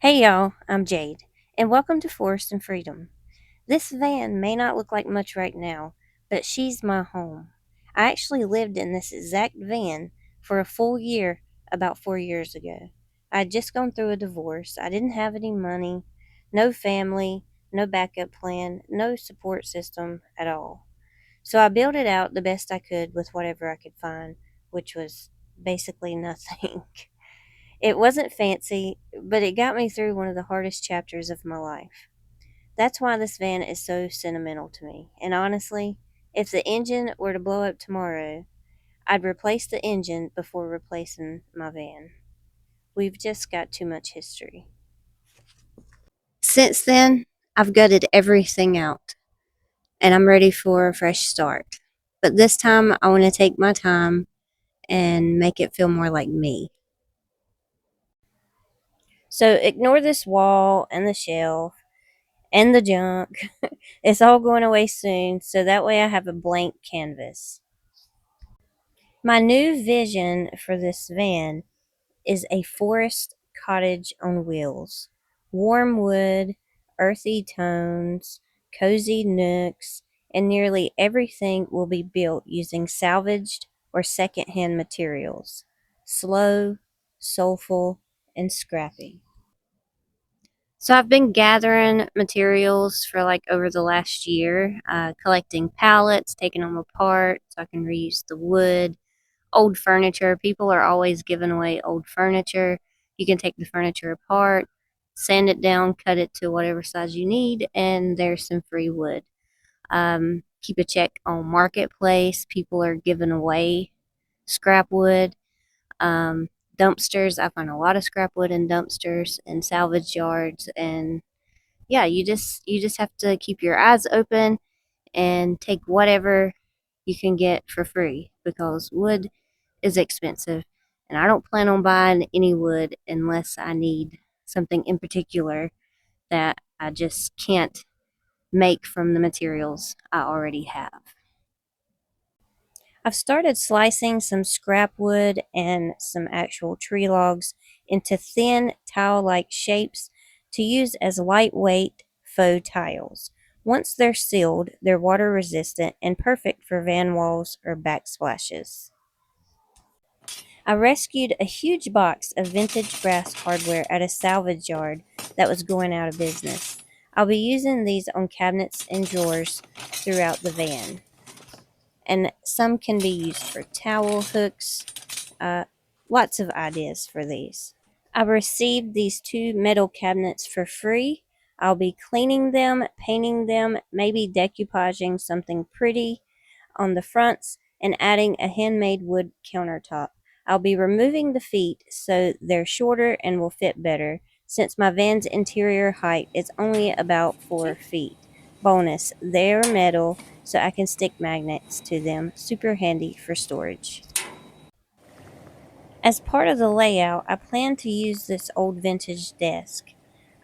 Hey y'all, I'm Jade, and welcome to Forest and Freedom. This van may not look like much right now, but she's my home. I actually lived in this exact van for a full year about 4 years ago. I had just gone through a divorce. I didn't have any money, no family, no backup plan, no support system at all. So I built it out the best I could with whatever I could find, which was basically nothing. It wasn't fancy, but it got me through one of the hardest chapters of my life. That's why this van is so sentimental to me. And honestly, if the engine were to blow up tomorrow, I'd replace the engine before replacing my van. We've just got too much history. Since then, I've gutted everything out and I'm ready for a fresh start. But this time, I want to take my time and make it feel more like me. So ignore this wall and the shelf and the junk. It's all going away soon, so that way I have a blank canvas. My new vision for this van is a forest cottage on wheels. Warm wood, earthy tones, cozy nooks, and nearly everything will be built using salvaged or secondhand materials. Slow, soulful, and scrappy. So I've been gathering materials for like over the last year, collecting pallets, taking them apart so I can reuse the wood, old furniture. People are always giving away old furniture. You can take the furniture apart, sand it down, cut it to whatever size you need, and there's some free wood. Keep a check on Marketplace. People are giving away scrap wood. Um, Dumpsters. I find a lot of scrap wood in dumpsters and salvage yards, and yeah, you just have to keep your eyes open and take whatever you can get for free because wood is expensive, and I don't plan on buying any wood unless I need something in particular that I just can't make from the materials I already have. I've started slicing some scrap wood and some actual tree logs into thin tile like shapes to use as lightweight faux tiles. Once they're sealed, they're water resistant and perfect for van walls or backsplashes. I rescued a huge box of vintage brass hardware at a salvage yard that was going out of business. I'll be using these on cabinets and drawers throughout the van, and some can be used for towel hooks. Uh, Lots of ideas for these. I received these two metal cabinets for free. I'll be cleaning them, painting them, maybe decoupaging something pretty on the fronts, and adding a handmade wood countertop. I'll be removing the feet so they're shorter and will fit better, since my van's interior height is only about 4 feet. Bonus, they're metal, so I can stick magnets to them. Super handy for storage. As part of the layout, I plan to use this old vintage desk.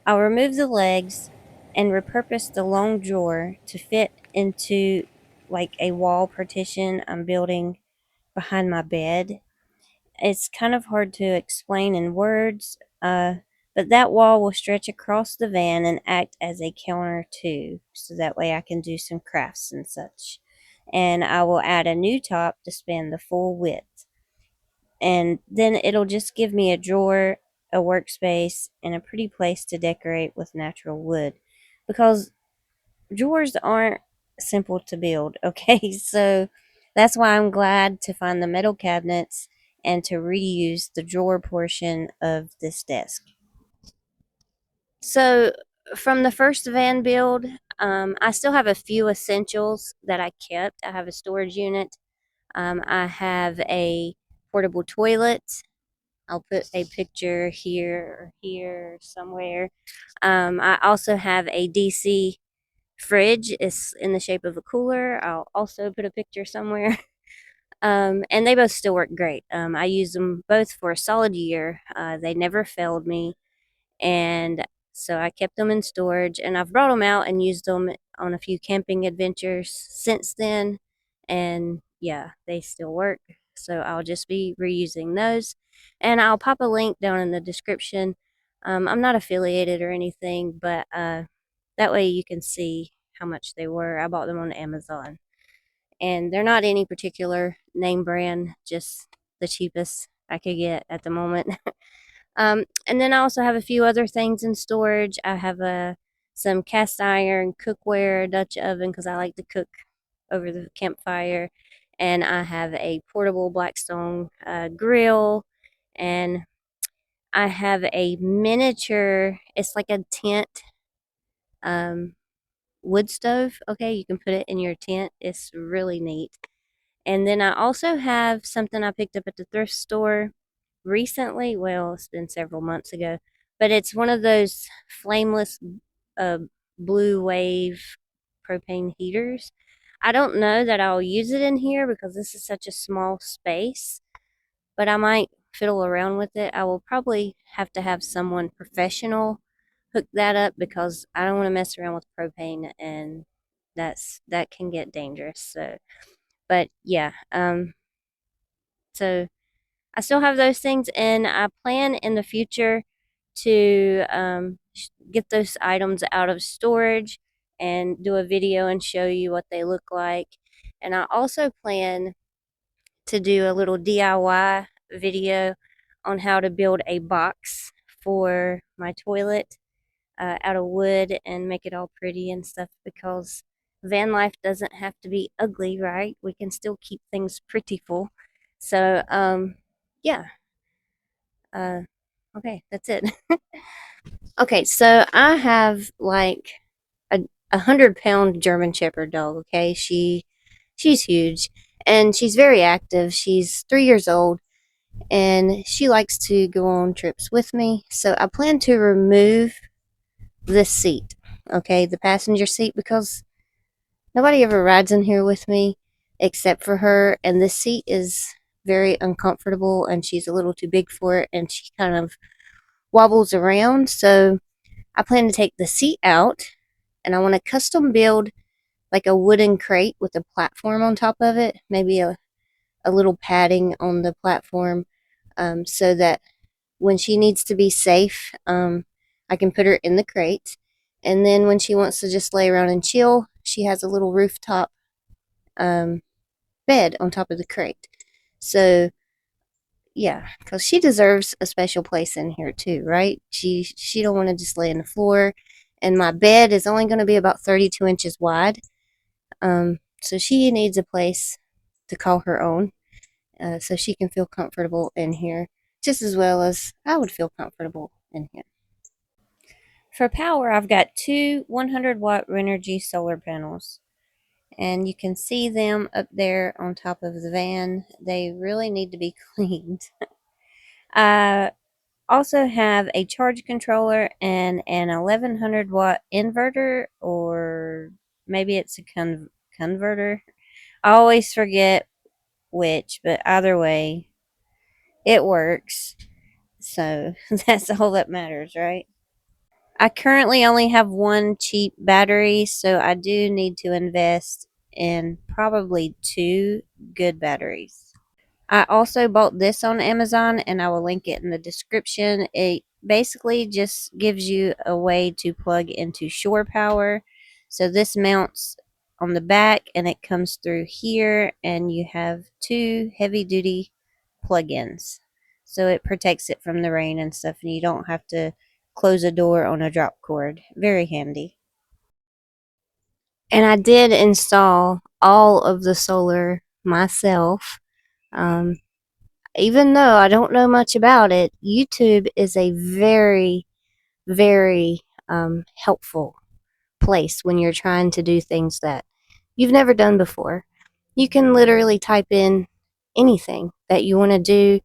I'll remove the legs and repurpose the long drawer to fit into like a wall partition I'm building behind my bed. It's kind of hard to explain in words, but that wall will stretch across the van and act as a counter too, so that way I can do some crafts and such. And I will add a new top to span the full width. And then it'll just give me a drawer, a workspace, and a pretty place to decorate with natural wood. Because drawers aren't simple to build, okay? So that's why I'm glad to find the metal cabinets and to reuse the drawer portion of this desk. So from the first van build, I still have a few essentials that I kept. I have a storage unit. I have a portable toilet. I'll put a picture here or here somewhere. I also have a DC fridge. It's in the shape of a cooler. I'll also put a picture somewhere. And they both still work great. I use them both for a solid year. They never failed me, and so I kept them in storage. And I've brought them out and used them on a few camping adventures since then. And yeah, they still work. So I'll just be reusing those. And I'll pop a link down in the description I'm not affiliated or anything, but that way you can see how much they were. I bought them on Amazon, and they're not any particular name brand, just the cheapest I could get at the moment. And then I also have a few other things in storage. I have some cast iron cookware, Dutch oven, because I like to cook over the campfire. And I have a portable Blackstone grill. And I have a miniature, it's like a tent um, wood stove. Okay, you can put it in your tent. It's really neat. And then I also have something I picked up at the thrift store recently. Well, it's been several months ago, but it's one of those flameless uh, blue wave propane heaters. I don't know that I'll use it in here because this is such a small space, but I might fiddle around with it. I will probably have to have someone professional hook that up because I don't want to mess around with propane, and that can get dangerous. So, but yeah, so I still have those things, and I plan in the future to get those items out of storage and do a video and show you what they look like. And I also plan to do a little DIY video on how to build a box for my toilet out of wood and make it all pretty and stuff, because van life doesn't have to be ugly, right? We can still keep things prettyful. So, yeah. Uh, okay, that's it. Okay, so I have like a 100-pound German Shepherd dog. Okay, she's huge and she's very active. She's 3 years old and she likes to go on trips with me. So I plan to remove this seat, okay, the passenger seat, because nobody ever rides in here with me except for her, and this seat is very uncomfortable and she's a little too big for it and she kind of wobbles around. So I plan to take the seat out and I want to custom build like a wooden crate with a platform on top of it, maybe a little padding on the platform, so that when she needs to be safe, I can put her in the crate. And then when she wants to just lay around and chill, she has a little rooftop um, bed on top of the crate. So yeah, because she deserves a special place in here too, right? She don't want to just lay on the floor. And my bed is only going to be about 32 inches wide. So she needs a place to call her own, so she can feel comfortable in here just as well as I would feel comfortable in here. For power, I've got two 100-watt Renogy solar panels, and you can see them up there on top of the van. They really need to be cleaned. I also have a charge controller and an 1100-watt inverter, or maybe it's a converter. I always forget which, but either way, it works. So that's all that matters, right? I currently only have one cheap battery, so I do need to invest in probably two good batteries. I also bought this on Amazon and I will link it in the description. It basically just gives you a way to plug into shore power. So this mounts on the back and it comes through here, and you have two heavy duty plug-ins. So it protects it from the rain and stuff, and you don't have to close a door on a drop cord. Very handy. And I did install all of the solar myself. Um, Even though I don't know much about it, YouTube is a very, very helpful place when you're trying to do things that you've never done before. You can literally type in anything that you want to do,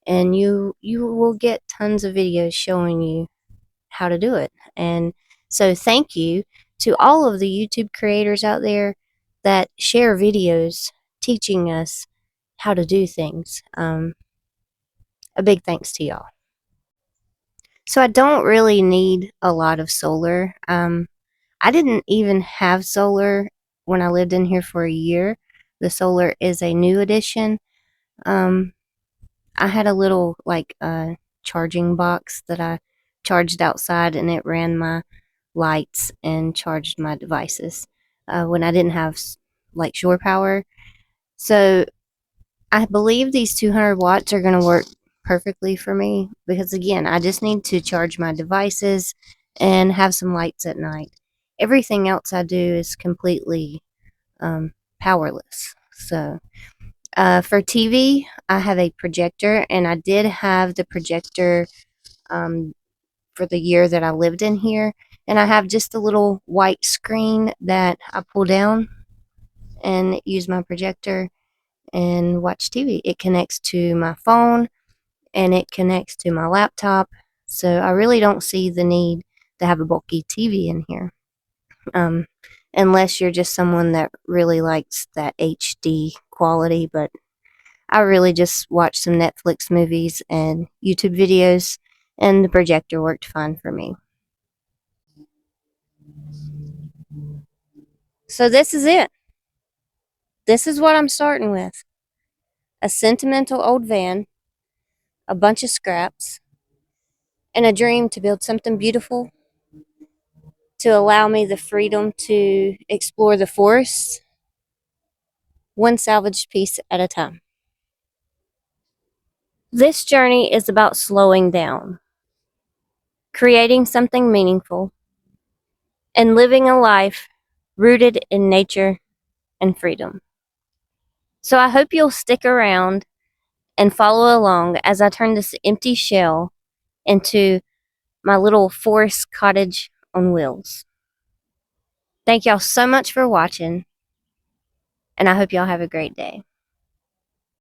and you will get tons of videos showing you how to do it. And so thank you to all of the YouTube creators out there that share videos teaching us how to do things. A big thanks to y'all. So I don't really need a lot of solar. I didn't even have solar when I lived in here for a year. The solar is a new addition. Um, I had a little like charging box that I charged outside, and it ran my lights and charged my devices when I didn't have like shore power. So I believe these 200 watts are going to work perfectly for me because, again, I just need to charge my devices and have some lights at night. Everything else I do is completely powerless. So for TV, I have a projector, and I did have the projector for the year that I lived in here. And I have just a little white screen that I pull down and use my projector and watch TV. It connects to my phone and it connects to my laptop. So I really don't see the need to have a bulky TV in here. Um, unless you're just someone that really likes that HD quality, but I really just watched some Netflix movies and YouTube videos, and the projector worked fine for me. So this is it. This is what I'm starting with. A sentimental old van, a bunch of scraps, and a dream to build something beautiful to allow me the freedom to explore the forests, one salvaged piece at a time. This journey is about slowing down, creating something meaningful, and living a life rooted in nature and freedom. So I hope you'll stick around and follow along as I turn this empty shell into my little forest cottage on wheels. Thank y'all so much for watching, and I hope y'all have a great day.